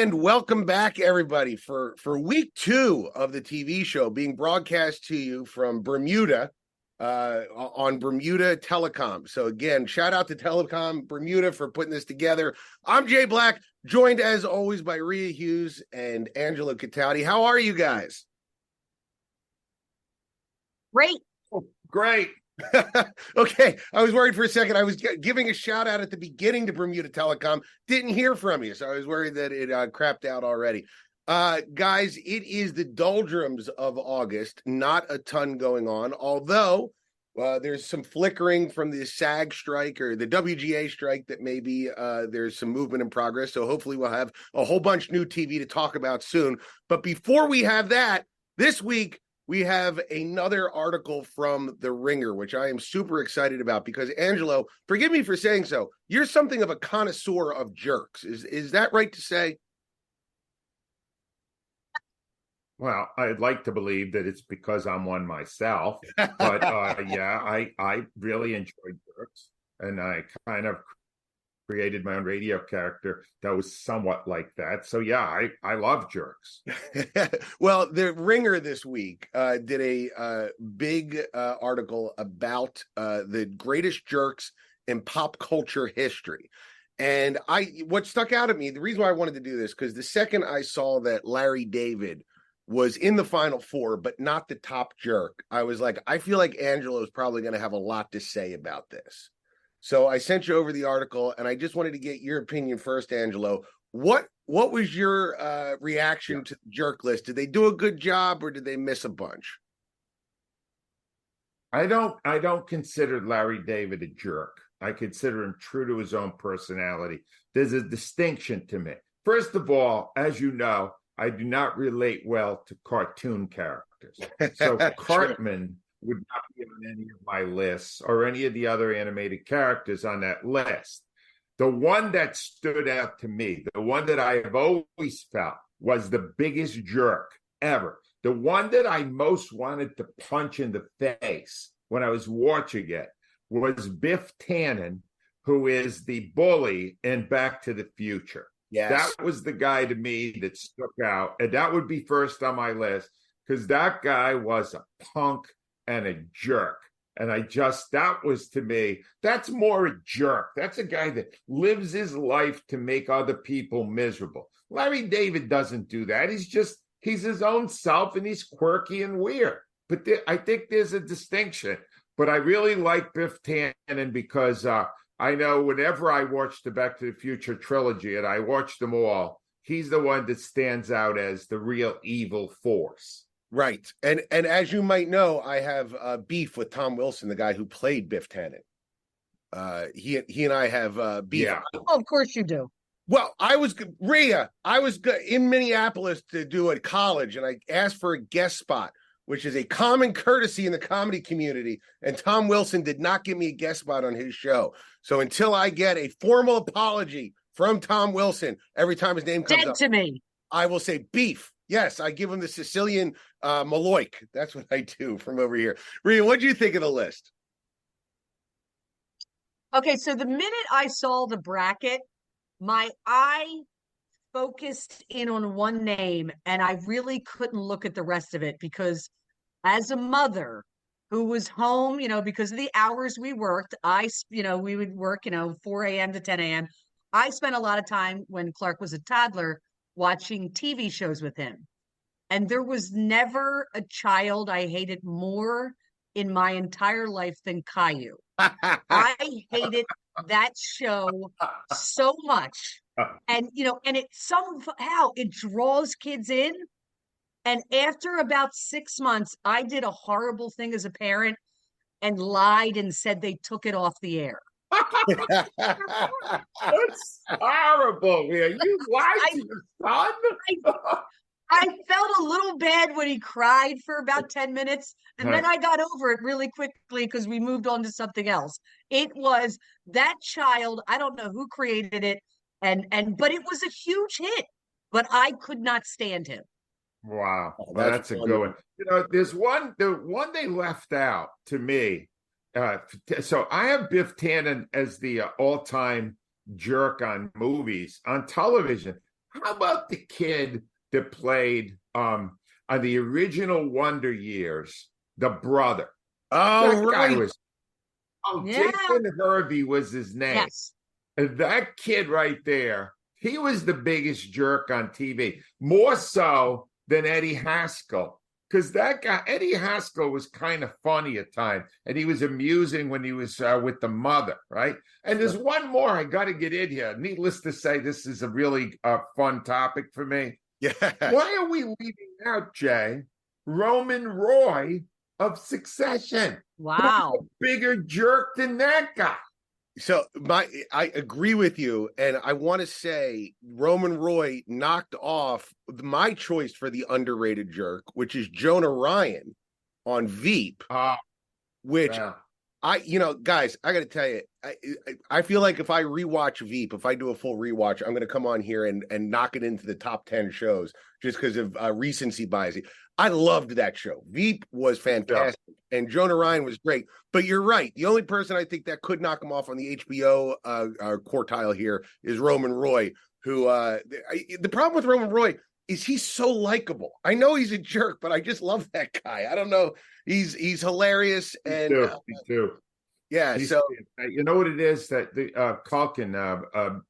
And welcome back, everybody, for week 2 of the TV show being broadcast to you from Bermuda on Bermuda Telecom. So again, shout out to Telecom Bermuda for putting this together. I'm Jay Black, joined as always by Rhea Hughes and Angelo Cataldi. How are you guys? Great. Oh, great. Okay, I was worried for a second. I was giving a shout out at the beginning to Bermuda Telecom. Didn't hear from you, so I was worried that it crapped out already. Guys, it is the doldrums of August. Not a ton going on, although there's some flickering from the SAG strike or the WGA strike that maybe there's some movement in progress. So hopefully we'll have a whole bunch new TV to talk about soon. But before we have that, this week, we have another article from The Ringer, which I am super excited about because, Angelo, forgive me for saying so, you're something of a connoisseur of jerks. Is that right to say? Well, I'd like to believe that it's because I'm one myself. But yeah, I really enjoy jerks. And I kind of created my own radio character that was somewhat like that. So yeah, I love jerks. Well, The Ringer this week did a big article about the greatest jerks in pop culture history. And what stuck out at me, the reason why I wanted to do this, because the second I saw that Larry David was in the Final Four, but not the top jerk, I was like, I feel like Angelo is probably going to have a lot to say about this. So I sent you over the article, and I just wanted to get your opinion first, Angelo. What was your reaction to the jerk list? Did they do a good job, or did they miss a bunch? I don't consider Larry David a jerk. I consider him true to his own personality. There's a distinction to me. First of all, as you know, I do not relate well to cartoon characters. So Cartman would not be on any of my lists or any of the other animated characters on that list. The one that stood out to me, the one that I have always felt was the biggest jerk ever, the one that I most wanted to punch in the face when I was watching it, was Biff Tannen, who is the bully in Back to the Future. Yes. That was the guy to me that stuck out, and that would be first on my list because that guy was a punk and a jerk. And that was to me, that's more a jerk. That's a guy that lives his life to make other people miserable. Larry David doesn't do that. He's his own self, and he's quirky and weird. But I think there's a distinction. But I really like Biff Tannen because I know whenever I watch the Back to the Future trilogy, and I watch them all, he's the one that stands out as the real evil force. Right. And as you might know, I have beef with Tom Wilson, the guy who played Biff Tannen. He and I have beef. Yeah. Oh, of course you do. Well, Rhea, I was in Minneapolis to do a college, and I asked for a guest spot, which is a common courtesy in the comedy community. And Tom Wilson did not give me a guest spot on his show. So until I get a formal apology from Tom Wilson, every time his name comes up, to me, I will say beef. Yes, I give him the Sicilian Maloik. That's what I do from over here. Rhea, what do you think of the list? Okay, so the minute I saw the bracket, my eye focused in on one name, and I really couldn't look at the rest of it because as a mother who was home, because of the hours we worked, we would work, 4 a.m. to 10 a.m. I spent a lot of time when Clark was a toddler watching TV shows with him. And there was never a child I hated more in my entire life than Caillou. I hated that show so much. And, and it somehow it draws kids in. And after about 6 months, I did a horrible thing as a parent and lied and said they took it off the air. That's horrible, man. You lied to your son? I felt a little bad when he cried for about 10 minutes, and then I got over it really quickly because we moved on to something else. It was that child, I don't know who created it, but it was a huge hit, but I could not stand him. Wow. That's a good one. There's the one they left out to me. So I have Biff Tannen as the all-time jerk on movies. On television, How about the kid that played on the original Wonder Years, the brother? Oh, That guy right. was, Yeah. Jason Hervey was his name. Yes. And that kid right there, he was the biggest jerk on TV, more so than Eddie Haskell. Because that guy, Eddie Haskell, was kind of funny at times, and he was amusing when he was with the mother, right? And there's one more I got to get in here. Needless to say, this is a really fun topic for me. Yeah. Why are we leaving out, Jay, Roman Roy of Succession? Wow. Who's a bigger jerk than that guy? So I agree with you, and I want to say Roman Roy knocked off my choice for the underrated jerk, which is Jonah Ryan on Veep, which Wow. guys, I got to tell you, I feel like if I rewatch Veep, if I do a full rewatch, I'm going to come on here and knock it into the top 10 shows just because of recency bias. I loved that show. Veep was fantastic, and Jonah Ryan was great. But you're right. The only person I think that could knock him off on the HBO quartile here is Roman Roy, who the problem with Roman Roy is he's so likable. I know he's a jerk, but I just love that guy. I don't know. He's hilarious. And Me too. Yeah, He's, so you know what it is that the Culkin,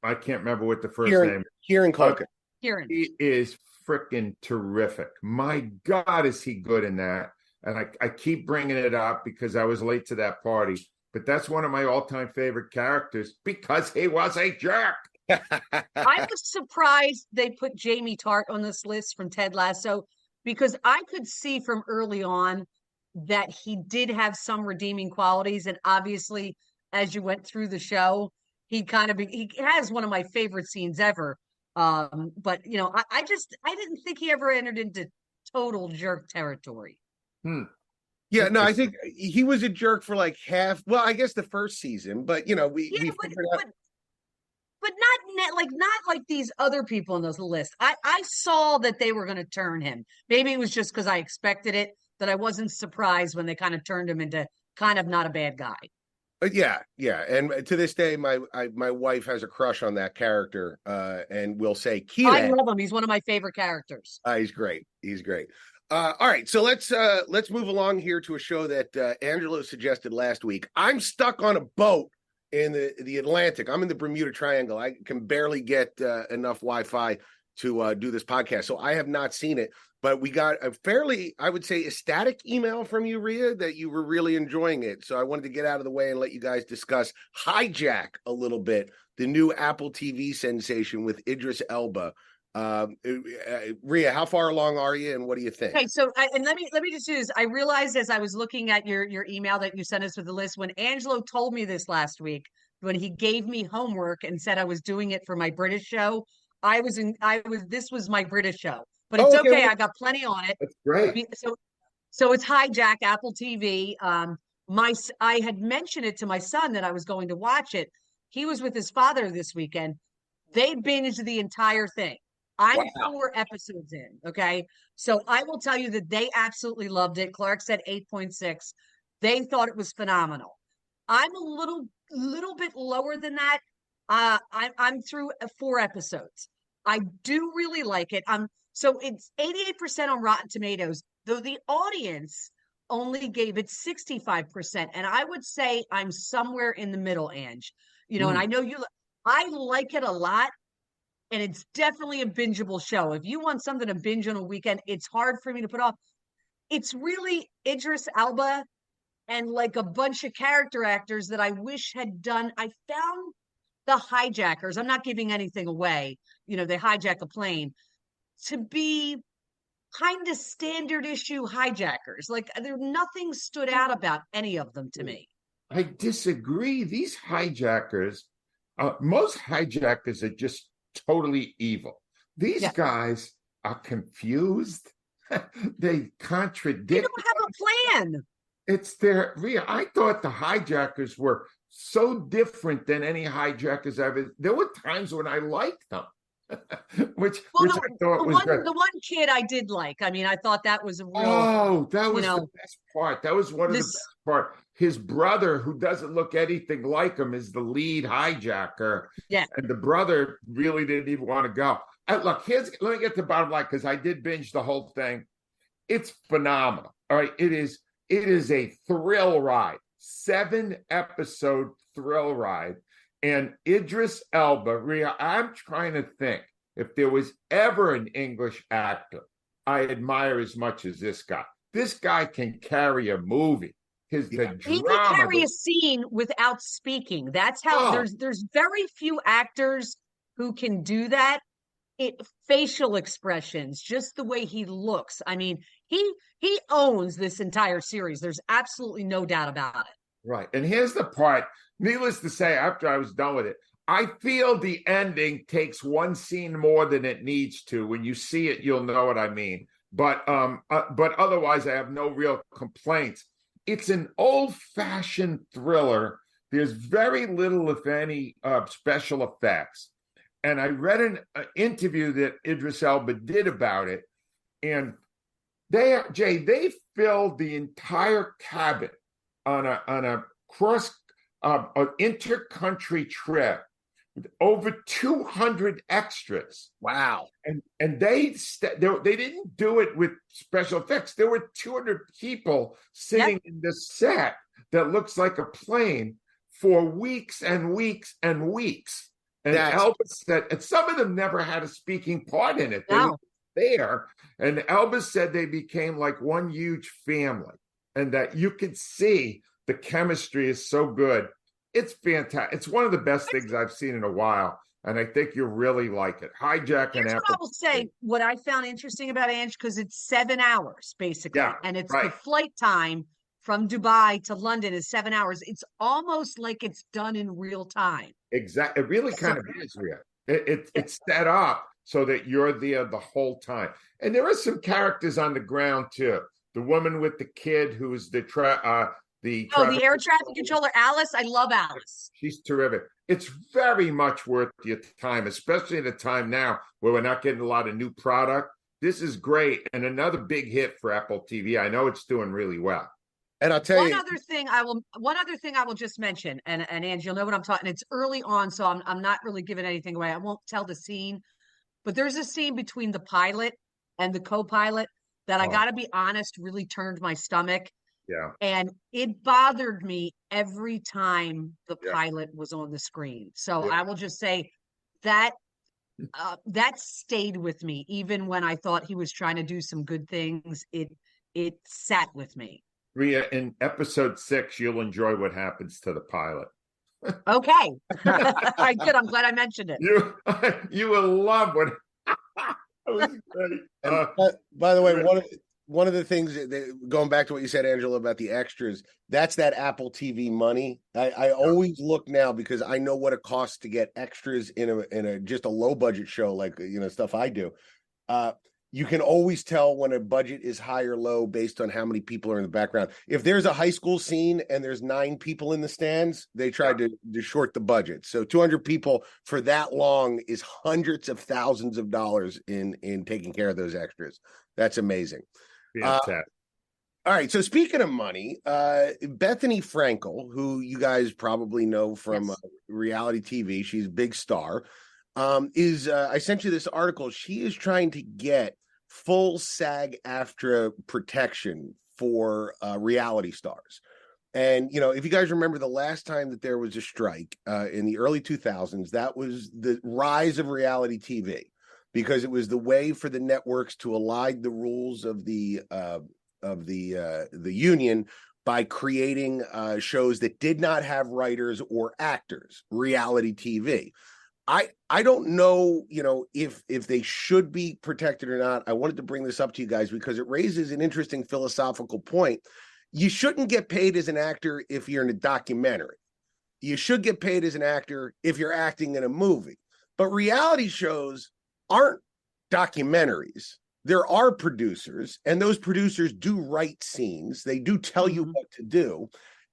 I can't remember what the first name is. Kieran Culkin. Kieran. He is freaking terrific. My God, is he good in that? And I keep bringing it up because I was late to that party, but that's one of my all-time favorite characters because he was a jerk. I was surprised they put Jamie Tart on this list from Ted Lasso because I could see from early on that he did have some redeeming qualities. And obviously, as you went through the show, he has one of my favorite scenes ever. But I didn't think he ever entered into total jerk territory. Yeah, no, I think he was a jerk for like half. Well, I guess the first season, but we figured out. But not like these other people on those lists. I saw that they were going to turn him. Maybe it was just because I expected it that I wasn't surprised when they kind of turned him into kind of not a bad guy. Yeah, and to this day, my wife has a crush on that character, and will say, I love him. He's one of my favorite characters. He's great. All right, so let's move along here to a show that Angelo suggested last week. I'm stuck on a boat in the Atlantic. I'm in the Bermuda Triangle. I can barely get enough Wi-Fi to do this podcast, so I have not seen it. But we got a fairly, I would say, ecstatic email from you, Rhea, that you were really enjoying it. So I wanted to get out of the way and let you guys discuss Hijack a little bit, the new Apple TV sensation with Idris Elba. Rhea, how far along are you, and what do you think? Okay, so let me just do this. I realized as I was looking at your email that you sent us with the list, when Angelo told me this last week, when he gave me homework and said I was doing it for my British show, this was my British show. But it's okay. I got plenty on it. That's great. So it's Hijack, Apple TV. I had mentioned it to my son that I was going to watch it. He was with his father this weekend. They binged the entire thing. I'm 4 episodes in. Okay. So I will tell you that they absolutely loved it. Clark said 8.6. They thought it was phenomenal. I'm a little bit lower than that. I'm through 4 episodes. I do really like it. So it's 88% on Rotten Tomatoes, though the audience only gave it 65%. And I would say I'm somewhere in the middle, Ange. And I know I like it a lot. And it's definitely a bingeable show. If you want something to binge on a weekend, it's hard for me to put off. It's really Idris Elba and like a bunch of character actors that I wish had done. I found the hijackers. I'm not giving anything away. They hijack a plane to be kind of standard issue hijackers. Like nothing stood out about any of them to me. I disagree. These hijackers, most hijackers are just totally evil. These guys are confused. They contradict. They don't have a plan. It's Rhea, I thought the hijackers were so different than any hijackers ever. There were times when I liked them. which I thought was great. The one kid I did like. I mean, I thought that was a real. Oh, that was the best part. That was one of the best part. His brother, who doesn't look anything like him, is the lead hijacker. Yeah, and the brother really didn't even want to go. Look, let me get to the bottom line, because I did binge the whole thing. It's phenomenal. All right. It is a thrill ride, 7-episode thrill ride. And Idris Elba, Rhea, I'm trying to think if there was ever an English actor I admire as much as this guy. This guy can carry a movie. The He drama. can carry a scene without speaking. That's how there's very few actors who can do that. Facial expressions, just the way he looks. I mean, he owns this entire series. There's absolutely no doubt about it. Right. And here's the part, needless to say, after I was done with it, I feel the ending takes one scene more than it needs to. When you see it, you'll know what I mean. But otherwise, I have no real complaints. It's an old-fashioned thriller. There's very little, if any, special effects. And I read an interview that Idris Elba did about it, and they filled the entire cabin on a inter-country trip with over 200 extras. Wow! And they didn't do it with special effects. There were 200 people sitting in the set that looks like a plane for weeks and weeks and weeks. And Elba said, and some of them never had a speaking part in it. They were there. And Elba said they became like one huge family, and that you could see the chemistry is so good. It's fantastic. It's one of the best things I've seen in a while. And I think you'll really like it. Hijack and Apple. I will say what I found interesting about Ange, because it's 7 hours, basically. Yeah, and it's the flight time from Dubai to London is 7 hours. It's almost like it's done in real time. Exactly. It really kind of is, Rhea. It's set up so that you're there the whole time. And there are some characters on the ground, too. The woman with the kid who's the air traffic controller, Alice. I love Alice. She's terrific. It's very much worth your time, especially at a time now where we're not getting a lot of new product. This is great. And another big hit for Apple TV. I know it's doing really well. And I'll tell you one other thing I will just mention, and Angie, you'll know what I'm talking. It's early on, so I'm not really giving anything away. I won't tell the scene, but there's a scene between the pilot and the co-pilot that I got to be honest, really turned my stomach. Yeah. And it bothered me every time the pilot was on the screen. So I will just say that that stayed with me, even when I thought he was trying to do some good things. It sat with me. Rhea, in episode 6, you'll enjoy what happens to the pilot. Okay. I did. I'm glad I mentioned it. You will love what was great. By the way, one of the things that, going back to what you said, Angelo, about the extras, that's that Apple TV money. I always look now, because I know what it costs to get extras in a just a low budget show, like stuff I do. You can always tell when a budget is high or low based on how many people are in the background. If there's a high school scene and there's 9 people in the stands, they tried to short the budget. So 200 people for that long is hundreds of thousands of dollars in taking care of those extras. That's amazing. All right. So speaking of money, Bethany Frankel, who you guys probably know from reality TV, she's a big star, I sent you this article. She is trying to get full SAG-AFTRA protection for reality stars. And, if you guys remember the last time that there was a strike in the early 2000s, that was the rise of reality TV, because it was the way for the networks to align the rules of the union by creating shows that did not have writers or actors, reality TV. I don't know, if they should be protected or not. I wanted to bring this up to you guys because it raises an interesting philosophical point. You shouldn't get paid as an actor if you're in a documentary. You should get paid as an actor if you're acting in a movie. But reality shows aren't documentaries. There are producers, and those producers do write scenes. They do tell you what to do.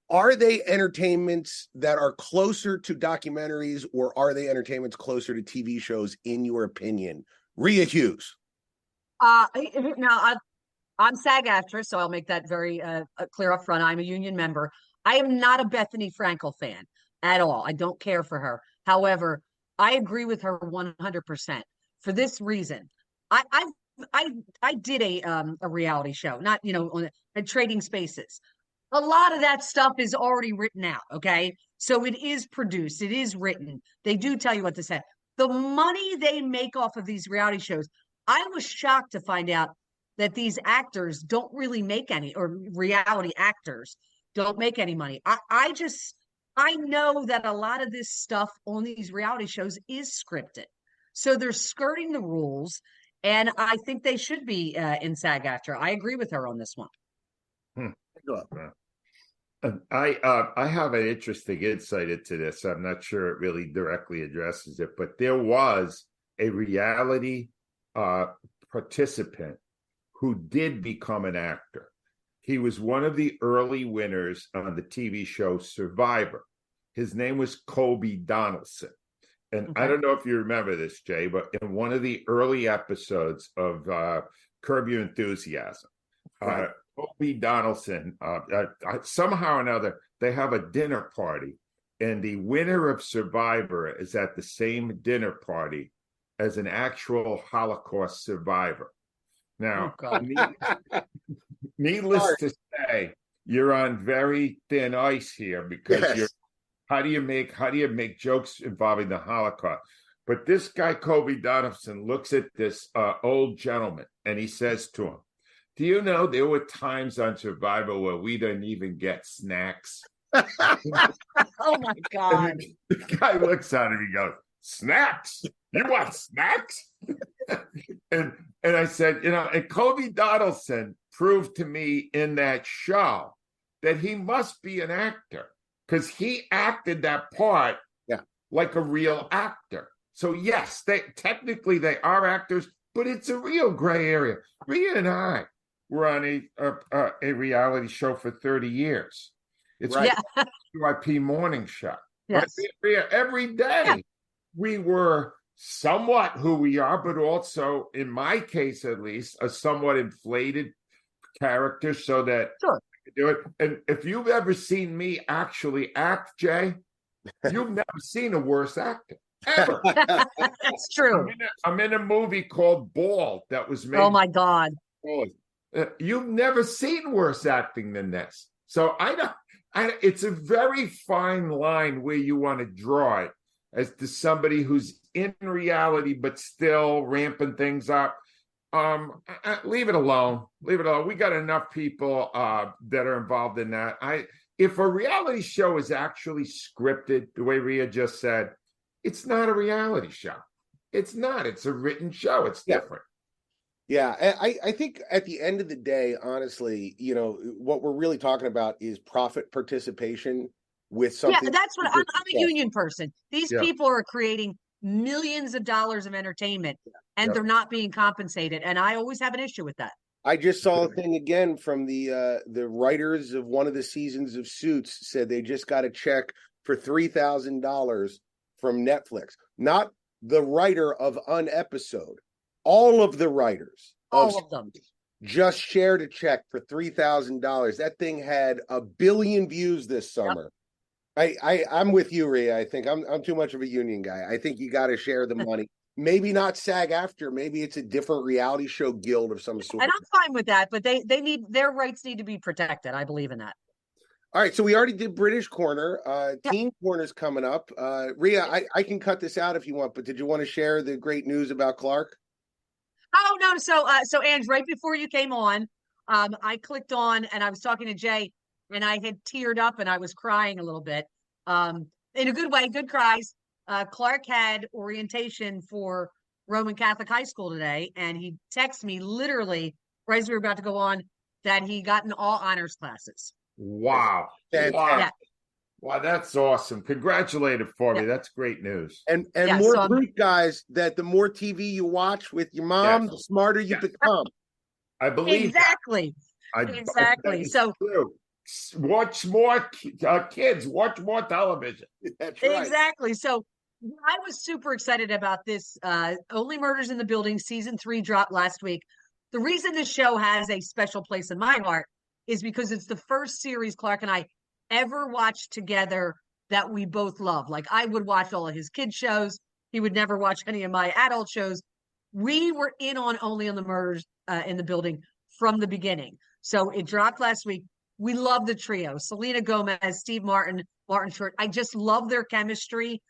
Are they entertainments that are closer to documentaries, or are they entertainments closer to TV shows, in your opinion? Rhea Hughes. Now, I'm SAG-AFTRA, so I'll make that very clear up front. I'm a union member. I am not a Bethany Frankel fan at all. I don't care for her. However, I agree with her 100%. for this reason. I did a reality show, not on Trading Spaces. A lot of that stuff is already written out. Okay, so it is produced, it is written. They do tell you what to say. The money they make off of these reality shows, I was shocked to find out that these actors don't really make any, or reality actors don't make any money. I know that a lot of this stuff on these reality shows is scripted. So they're skirting the rules, and I think they should be in SAG-AFTRA. I agree with her on this one. I have an interesting insight into this. I'm not sure it really directly addresses it, but there was a reality participant who did become an actor. He was one of the early winners on the TV show Survivor. His name was Kobe Donaldson. And I don't know if you remember this, Jay, but in one of the early episodes of Curb Your Enthusiasm, Kobe Donaldson, somehow or another, they have a dinner party, and the winner of Survivor is at the same dinner party as an actual Holocaust survivor. Now, needless to say, you're on very thin ice here, because how do you make jokes involving the Holocaust? But this guy, Kobe Donaldson, looks at this old gentleman and he says to him, "Do you know there were times on Survivor where we didn't even get snacks?" Oh my God. The guy looks at him, he goes, "Snacks? You want snacks?" and I said, and Kobe Donaldson proved to me in that show that he must be an actor, because he acted that part like a real actor. So yes, technically they are actors, but it's a real gray area. Rhea and I were on a reality show for 30 years. It's a WIP morning show. Yes. Rhea, every day we were somewhat who we are, but also, in my case at least, a somewhat inflated character, so that I could do it. And if you've ever seen me actually act, Jay, you've never seen a worse actor ever. That's true. I'm in a movie called Bald that was made. Oh my God. You've never seen worse acting than this. So it's a very fine line where you want to draw it as to somebody who's in reality but still ramping things up. Leave it alone. Leave it alone. We got enough people that are involved in that. If a reality show is actually scripted, the way Rhea just said, it's not a reality show. It's not. It's a written show. It's different. Yeah, I think at the end of the day, honestly, what we're really talking about is profit participation with something. Yeah, that's what I'm a union person. These people are creating millions of dollars of entertainment, and they're not being compensated. And I always have an issue with that. I just saw a thing again from the writers of one of the seasons of Suits, said they just got a check for $3,000 from Netflix. Not the writer of an episode. All of the writers. All of them. Just shared a check for $3,000. That thing had 1 billion views this summer. I'm with you, Rhea. I think I'm too much of a union guy. I think you got to share the money. Maybe not SAG-AFTRA. Maybe it's a different reality show guild of some sort. And I'm fine with that, but they need, their rights need to be protected. I believe in that. All right, so we already did British Corner. Teen Corner's coming up. Rhea, I can cut this out if you want, but did you want to share the great news about Clark? Oh no! So Ange, right before you came on, I clicked on and I was talking to Jay, and I had teared up and I was crying a little bit, in a good way, good cries. Clark had orientation for Roman Catholic High School today, and he texted me literally right as we were about to go on that he got in all honors classes. Wow! Wow, that's awesome. Congratulated for me. That's great news. And more proof, guys, that the more TV you watch with your mom, the smarter you become. I believe exactly. Exactly. So true. Watch more kids. Watch more television. That's right. Exactly. So I was super excited about this. Only Murders in the Building season 3 dropped last week. The reason this show has a special place in my heart is because it's the first series Clark and I ever watched together that we both love. Like, I would watch all of his kids shows. He would never watch any of my adult shows. we were in on Only on the Murders in the Building from the beginning. So it dropped last week. We love the trio: Selena Gomez, Steve Martin, Martin Short. I just love their chemistry.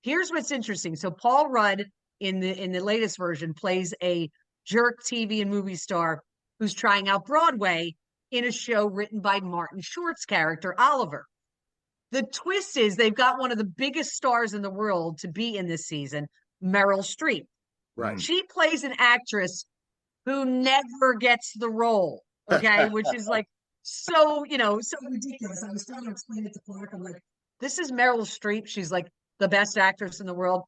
Here's what's interesting. So Paul Rudd in the latest version plays a jerk TV and movie star who's trying out Broadway in a show written by Martin Short's character, Oliver. The twist is they've got one of the biggest stars in the world to be in this season, Meryl Streep. Right. She plays an actress who never gets the role, okay, which is like so, so ridiculous. I was trying to explain it to Clark. I'm like, this is Meryl Streep. She's like the best actress in the world.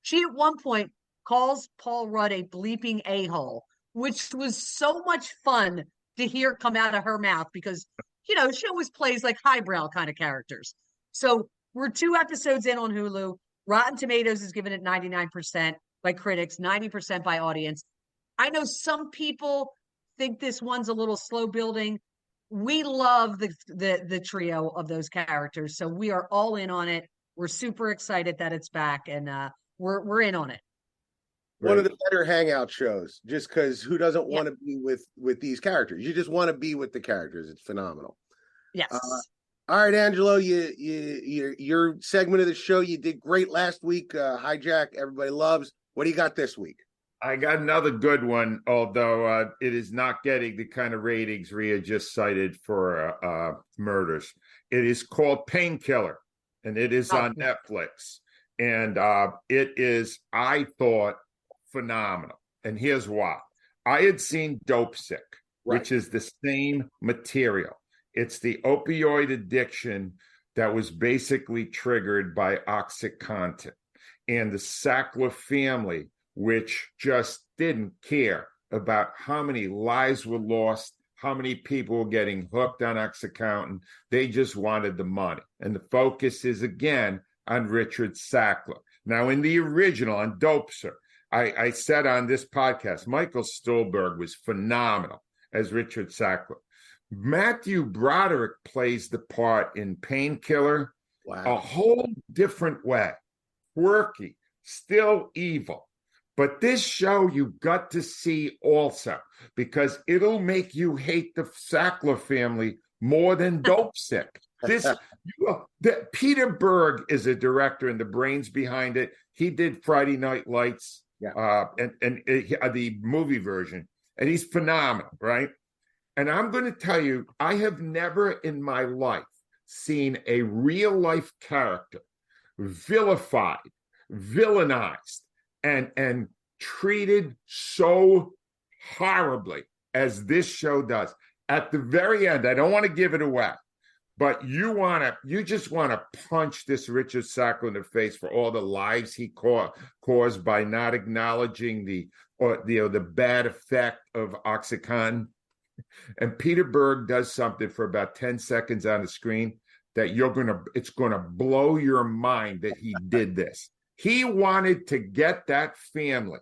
She at one point calls Paul Rudd a bleeping a-hole, which was so much fun to hear come out of her mouth because, she always plays like highbrow kind of characters. So we're 2 episodes in on Hulu. Rotten Tomatoes is giving it 99% by critics, 90% by audience. I know some people think this one's a little slow building. We love the trio of those characters, so we are all in on it. We're super excited that it's back, and we're in on it. One of the better hangout shows, just because who doesn't want to be with these characters? You just want to be with the characters. It's phenomenal. Yes. All right, Angelo, your segment of the show, you did great last week. Hijack, everybody loves. What do you got this week? I got another good one, although it is not getting the kind of ratings Rhea just cited for murders. It is called Painkiller, and it is on Netflix. And it is, I thought, phenomenal. And here's why. I had seen Dope Sick, which is the same material. It's the opioid addiction that was basically triggered by OxyContin. And the Sackler family, which just didn't care about how many lives were lost, how many people were getting hooked on OxyContin. They just wanted the money. And the focus is, again, on Richard Sackler. Now, in the original, on Dopesick, I said on this podcast, Michael Stuhlbarg was phenomenal as Richard Sackler. Matthew Broderick plays the part in Painkiller a whole different way. Quirky, still evil. But this show you got to see also, because it'll make you hate the Sackler family more than Dopesick. Peter Berg is a director and the brains behind it. He did Friday Night Lights and the movie version, and he's phenomenal, right? And I'm going to tell you, I have never in my life seen a real life character vilified, villainized, and treated so horribly as this show does. At the very end, I don't want to give it away, but you just want to punch this Richard Sackler in the face for all the lives he caused by not acknowledging the bad effect of OxyContin. And Peter Berg does something for about 10 seconds on the screen that it's gonna blow your mind that he did this. He wanted to get that family,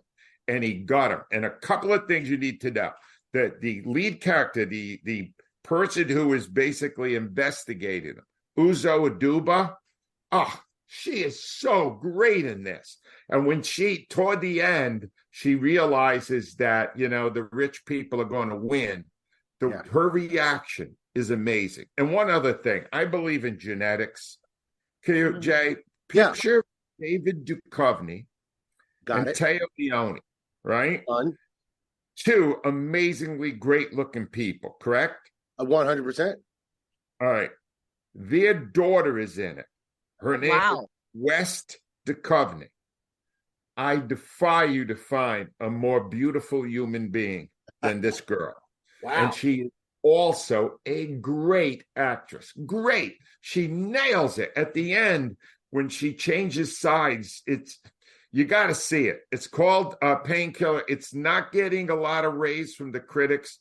and he got them. And a couple of things you need to know: that the lead character, the person who is basically investigating him, Uzo Aduba, she is so great in this. And when toward the end, she realizes that, the rich people are going to win. Her reaction is amazing. And one other thing, I believe in genetics. Jay, picture David Duchovny and Taya Leone, right? Fun. 2 amazingly great-looking people, correct? 100%. All right. Their daughter is in it. Her name is West Duchovny. I defy you to find a more beautiful human being than this girl. Wow. And she is also a great actress. Great. She nails it. At the end, when she changes sides, you got to see it. It's called Painkiller. It's not getting a lot of raise from the critics.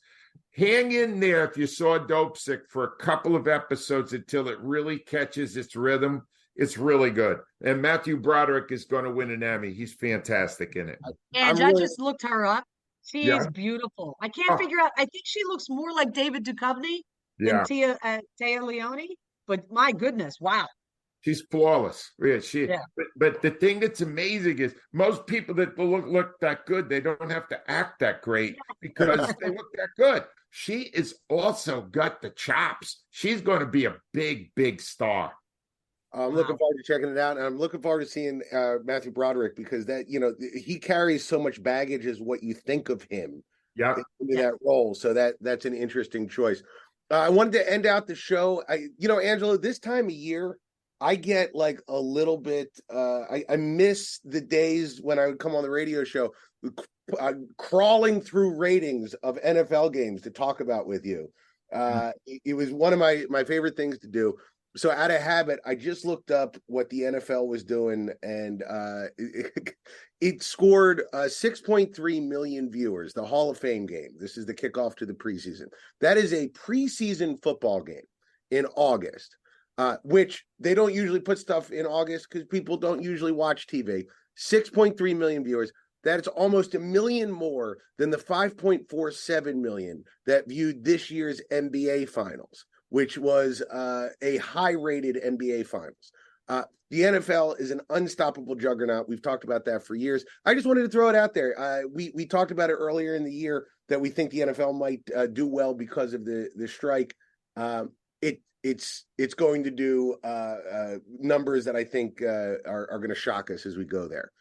Hang in there if you saw Dopesick for a couple of episodes until it really catches its rhythm. It's really good. And Matthew Broderick is going to win an Emmy. He's fantastic in it. And I just looked her up. She is beautiful. I can't figure out. I think she looks more like David Duchovny than Taya Leone. But my goodness, wow. She's flawless. Yeah, Yeah. but the thing that's amazing is most people that look that good, they don't have to act that great because they look that good. She is also got the chops. She's going to be a big, big star. I'm looking forward to checking it out, and I'm looking forward to seeing Matthew Broderick, because that, he carries so much baggage as what you think of him Yeah. into that role. So that's an interesting choice. I wanted to end out the show. Angelo, this time of year, I get like a little bit. I miss the days when I would come on the radio show, crawling through ratings of NFL games to talk about with you. It was one of my favorite things to do. So out of habit, I just looked up what the NFL was doing, and it scored 6.3 million viewers, the Hall of Fame game. This is the kickoff to the preseason. That is a preseason football game in August, which they don't usually put stuff in August because people don't usually watch TV. 6.3 million viewers. That's almost a million more than the 5.47 million that viewed this year's NBA Finals, which was a high-rated NBA Finals. The NFL is an unstoppable juggernaut. We've talked about that for years. I just wanted to throw it out there. We talked about it earlier in the year that we think the NFL might do well because of the strike. It's going to do numbers that I think are going to shock us as we go there.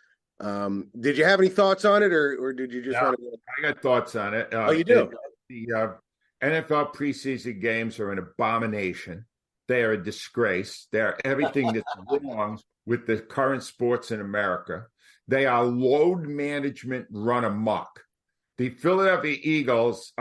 Did you have any thoughts on it, or did you just want to? I got thoughts on it. Oh, you do? The NFL preseason games are an abomination. They are a disgrace. They're everything that's wrong with the current sports in America. They are load management run amok. The Philadelphia Eagles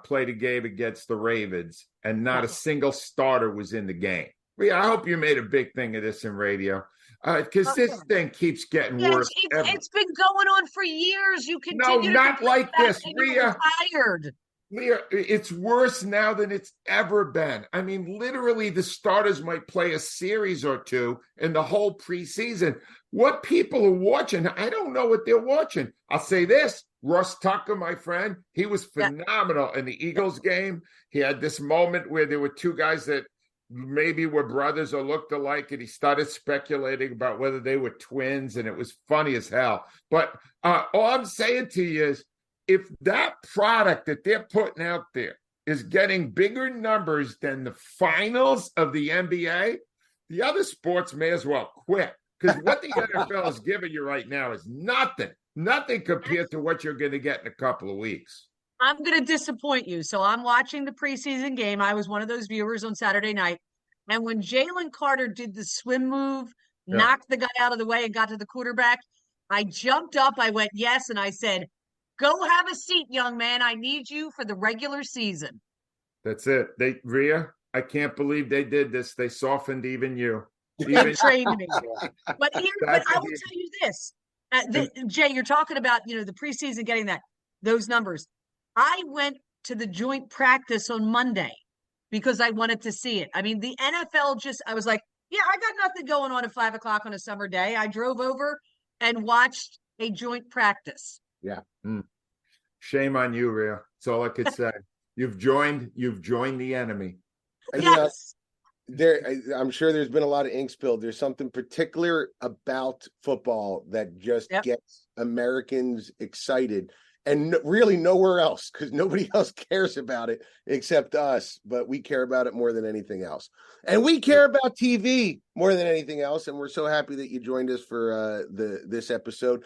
played a game against the Ravens, and not a single starter was in the game. Rhea, I hope you made a big thing of this in radio, because this thing keeps getting worse. It's been going on for years. You continue. No, not like this, Rhea. Tired. Rhea, it's worse now than it's ever been. I mean, literally, the starters might play a series or two in the whole preseason. What people are watching, I don't know what they're watching. I'll say this. Russ Tucker, my friend, he was phenomenal in the Eagles game. He had this moment where there were two guys that maybe were brothers or looked alike, and he started speculating about whether they were twins, and it was funny as hell. But all I'm saying to you is, if that product that they're putting out there is getting bigger numbers than the finals of the NBA, the other sports may as well quit, because what the NFL is giving you right now is nothing compared to what you're going to get in a couple of weeks. I'm going to disappoint you. So I'm watching the preseason game. I was one of those viewers on Saturday night. And when Jalen Carter did the swim move, knocked the guy out of the way and got to the quarterback, I jumped up, I went, yes. And I said, go have a seat, young man. I need you for the regular season. That's it. Rhea, I can't believe they did this. They softened even you. They trained me. But I will tell you this. Jay, you're talking about, the preseason getting those numbers. I went to the joint practice on Monday because I wanted to see it. I mean, the NFL I was like, yeah, I got nothing going on at 5:00 on a summer day. I drove over and watched a joint practice. Yeah. Shame on you, Rhea. That's all I could say. You've joined the enemy. Yes. I'm sure there's been a lot of ink spilled. There's something particular about football that just gets Americans excited, and really nowhere else, because nobody else cares about it except us. But we care about it more than anything else, and we care about TV more than anything else. And we're so happy that you joined us for this episode.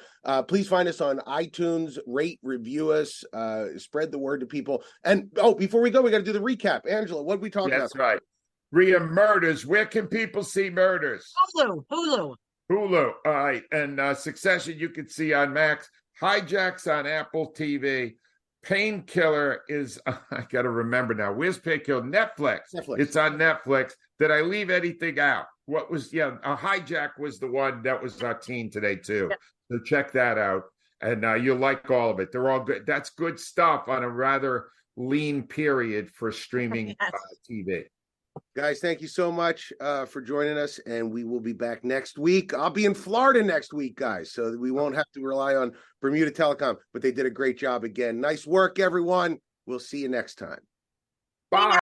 Please find us on iTunes, rate, review us, spread the word to people. And before we go, we got to do the recap. Angela, what did we talk about? That's right. Rhea, Murders. Where can people see Murders? Hulu. All right. And Succession, you can see on Max. Hijack's on Apple TV. Painkiller is, I got to remember now. Where's Painkiller? Netflix. It's on Netflix. Did I leave anything out? Hijack was the one that was our teen today, too. So check that out. And you'll like all of it. They're all good. That's good stuff on a rather lean period for streaming TV. Guys, thank you so much for joining us, and we will be back next week. I'll be in Florida next week, guys, so we won't have to rely on Bermuda Telecom, but they did a great job again. Nice work, everyone. We'll see you next time. Bye.